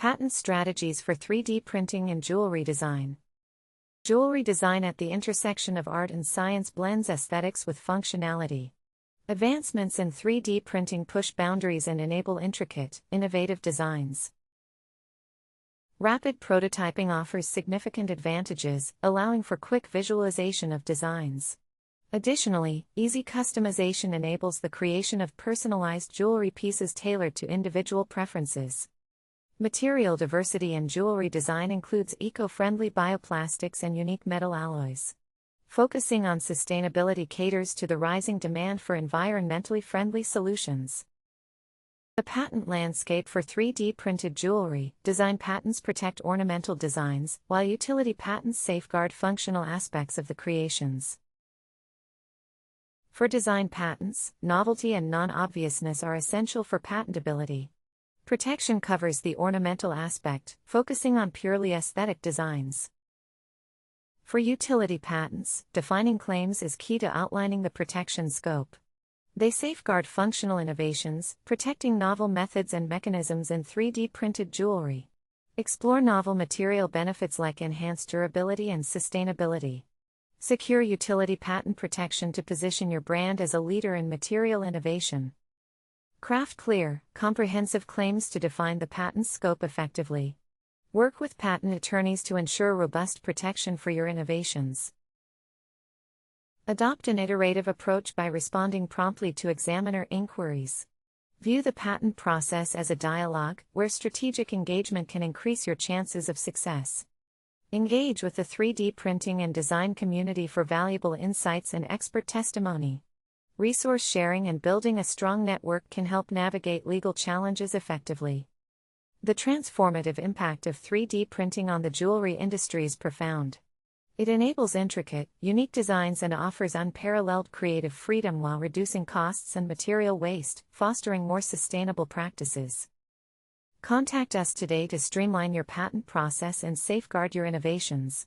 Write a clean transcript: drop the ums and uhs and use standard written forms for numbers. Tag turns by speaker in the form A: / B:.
A: Patent strategies for 3D printing and jewelry design. Jewelry design at the intersection of art and science blends aesthetics with functionality. Advancements in 3D printing push boundaries and enable intricate, innovative designs. Rapid prototyping offers significant advantages, allowing for quick visualization of designs. Additionally, easy customization enables the creation of personalized jewelry pieces tailored to individual preferences. Material diversity in jewelry design includes eco-friendly bioplastics and unique metal alloys. Focusing on sustainability caters to the rising demand for environmentally friendly solutions. The patent landscape for 3D printed jewelry. Design patents protect ornamental designs, while utility patents safeguard functional aspects of the creations. For design patents, novelty and non-obviousness are essential for patentability. Protection covers the ornamental aspect, focusing on purely aesthetic designs. For utility patents, defining claims is key to outlining the protection scope. They safeguard functional innovations, protecting novel methods and mechanisms in 3D printed jewelry. Explore novel material benefits like enhanced durability and sustainability. Secure utility patent protection to position your brand as a leader in material innovation. Craft clear, comprehensive claims to define the patent scope effectively. Work with patent attorneys to ensure robust protection for your innovations. Adopt an iterative approach by responding promptly to examiner inquiries. View the patent process as a dialogue, where strategic engagement can increase your chances of success. Engage with the 3D printing and design community for valuable insights and expert testimony. Resource sharing and building a strong network can help navigate legal challenges effectively. The transformative impact of 3D printing on the jewelry industry is profound. It enables intricate, unique designs and offers unparalleled creative freedom while reducing costs and material waste, fostering more sustainable practices. Contact us today to streamline your patent process and safeguard your innovations.